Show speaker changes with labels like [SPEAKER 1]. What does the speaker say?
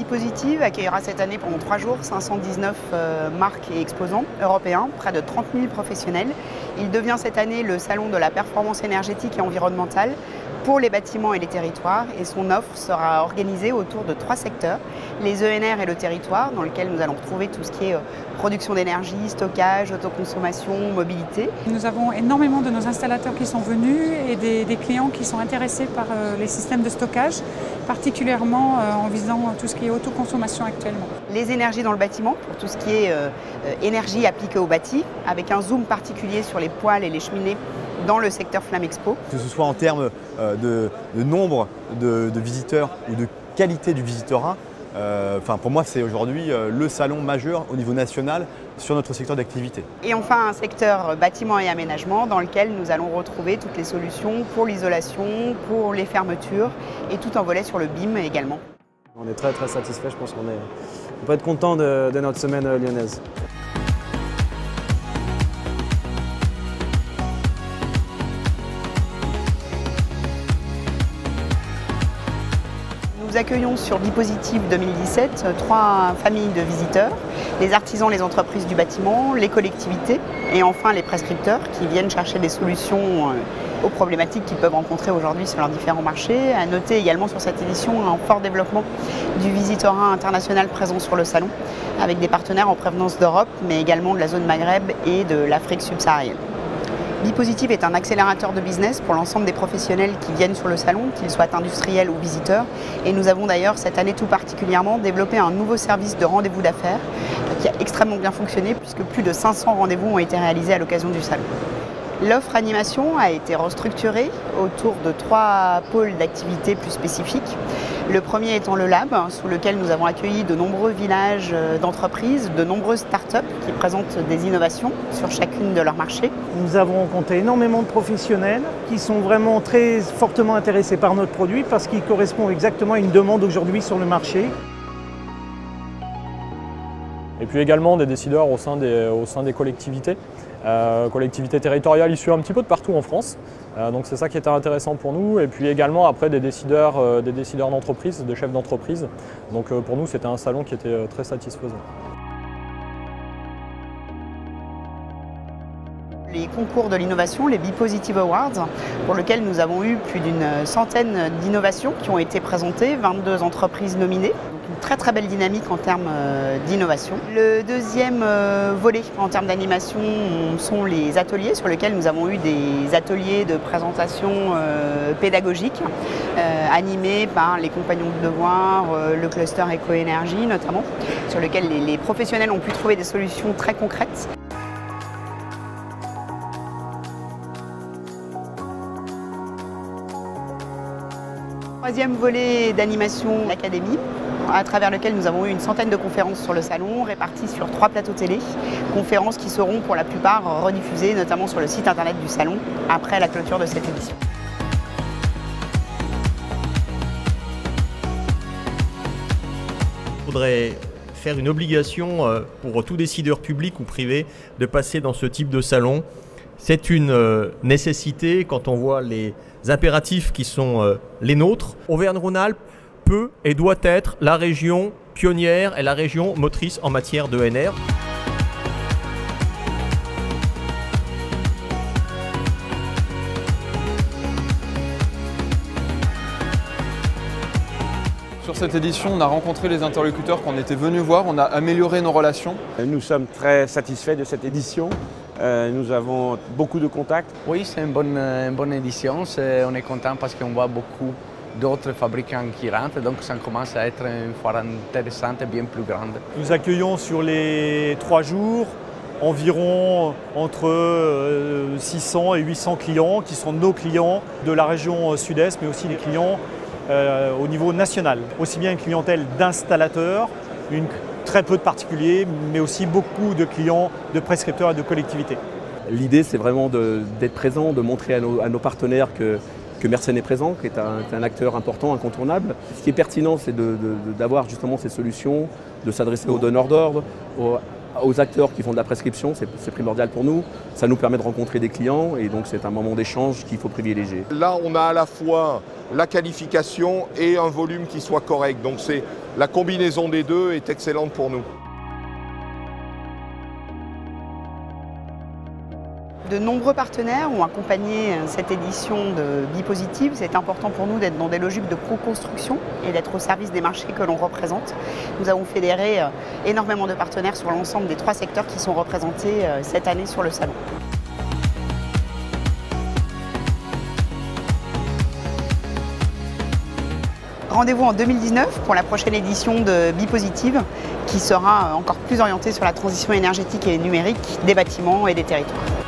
[SPEAKER 1] Bipositive accueillera cette année pendant 3 jours 519 marques et exposants européens, près de 30 000 professionnels. Il devient cette année le salon de la performance énergétique et environnementale pour les bâtiments et les territoires, et son offre sera organisée autour de 3 secteurs, les ENR et le territoire, dans lequel nous allons retrouver tout ce qui est production d'énergie, stockage, autoconsommation, mobilité.
[SPEAKER 2] Nous avons énormément de nos installateurs qui sont venus et des clients qui sont intéressés par les systèmes de stockage, particulièrement en visant tout ce qui est autoconsommation actuellement.
[SPEAKER 1] Les énergies dans le bâtiment, pour tout ce qui est énergie appliquée au bâti, avec un zoom particulier sur les poêles et les cheminées dans le secteur Flammexpo.
[SPEAKER 3] Que ce soit en termes de nombre de visiteurs ou de qualité du visitorat, pour moi c'est aujourd'hui le salon majeur au niveau national sur notre secteur d'activité.
[SPEAKER 1] Et enfin un secteur bâtiment et aménagement dans lequel nous allons retrouver toutes les solutions pour l'isolation, pour les fermetures et tout un volet sur le BIM également.
[SPEAKER 4] On est très satisfait, je pense qu'on peut être content de notre semaine lyonnaise.
[SPEAKER 1] Nous accueillons sur Bipositive 2017 3 familles de visiteurs, les artisans, les entreprises du bâtiment, les collectivités et enfin les prescripteurs qui viennent chercher des solutions aux problématiques qu'ils peuvent rencontrer aujourd'hui sur leurs différents marchés. À noter également sur cette édition un fort développement du visitorat international présent sur le salon avec des partenaires en provenance d'Europe mais également de la zone Maghreb et de l'Afrique subsaharienne. Bipositive est un accélérateur de business pour l'ensemble des professionnels qui viennent sur le salon, qu'ils soient industriels ou visiteurs. Et nous avons d'ailleurs cette année tout particulièrement développé un nouveau service de rendez-vous d'affaires qui a extrêmement bien fonctionné puisque plus de 500 rendez-vous ont été réalisés à l'occasion du salon. L'offre animation a été restructurée autour de 3 pôles d'activités plus spécifiques. Le premier étant le Lab, sous lequel nous avons accueilli de nombreux villages d'entreprises, de nombreuses startups qui présentent des innovations sur chacune de leurs marchés.
[SPEAKER 5] Nous avons rencontré énormément de professionnels qui sont vraiment très fortement intéressés par notre produit parce qu'il correspond exactement à une demande aujourd'hui sur le marché.
[SPEAKER 6] Et puis également des décideurs au sein des collectivités. Collectivités territoriales issues un petit peu de partout en France. Donc c'est ça qui était intéressant pour nous. Et puis également après des décideurs d'entreprise, des chefs d'entreprise. Donc pour nous c'était un salon qui était très satisfaisant.
[SPEAKER 1] Les concours de l'innovation, les Bipositive Awards, pour lesquels nous avons eu plus d'une centaine d'innovations qui ont été présentées, 22 entreprises nominées. Une très belle dynamique en termes d'innovation. Le deuxième volet en termes d'animation sont les ateliers sur lesquels nous avons eu des ateliers de présentation pédagogique animés par les compagnons de devoir, le cluster éco-énergie notamment, sur lesquels les professionnels ont pu trouver des solutions très concrètes. Troisième volet d'animation, l'académie, à travers lequel nous avons eu une centaine de conférences sur le salon, réparties sur 3 plateaux télé. Conférences qui seront pour la plupart rediffusées, notamment sur le site internet du salon, après la clôture de cette édition.
[SPEAKER 7] Il faudrait faire une obligation pour tout décideur public ou privé de passer dans ce type de salon. C'est une nécessité quand on voit les impératifs qui sont les nôtres. Auvergne-Rhône-Alpes peut et doit être la région pionnière et la région motrice en matière d'ENR.
[SPEAKER 8] Sur cette édition, on a rencontré les interlocuteurs qu'on était venus voir, on a amélioré nos relations.
[SPEAKER 9] Nous sommes très satisfaits de cette édition. Nous avons beaucoup de contacts.
[SPEAKER 10] Oui, c'est une bonne édition. On est content parce qu'on voit beaucoup d'autres fabricants qui rentrent, donc ça commence à être une foire intéressante et bien plus grande.
[SPEAKER 5] Nous accueillons sur les 3 jours environ entre 600 et 800 clients qui sont nos clients de la région sud-est, mais aussi des clients au niveau national. Aussi bien une clientèle d'installateurs, très peu de particuliers, mais aussi beaucoup de clients de prescripteurs et de collectivités.
[SPEAKER 11] L'idée, c'est vraiment d'être présent, de montrer à nos partenaires que Mersen est présent, qui est un acteur important, incontournable. Ce qui est pertinent, c'est d'avoir justement ces solutions, de s'adresser aux donneurs d'ordre, aux acteurs qui font de la prescription, c'est primordial pour nous. Ça nous permet de rencontrer des clients et donc c'est un moment d'échange qu'il faut privilégier.
[SPEAKER 12] Là, on a à la fois la qualification et un volume qui soit correct. Donc la combinaison des deux est excellente pour nous.
[SPEAKER 1] De nombreux partenaires ont accompagné cette édition de Bipositive. C'est important pour nous d'être dans des logiques de co-construction et d'être au service des marchés que l'on représente. Nous avons fédéré énormément de partenaires sur l'ensemble des 3 secteurs qui sont représentés cette année sur le salon. Rendez-vous en 2019 pour la prochaine édition de Bipositive qui sera encore plus orientée sur la transition énergétique et numérique des bâtiments et des territoires.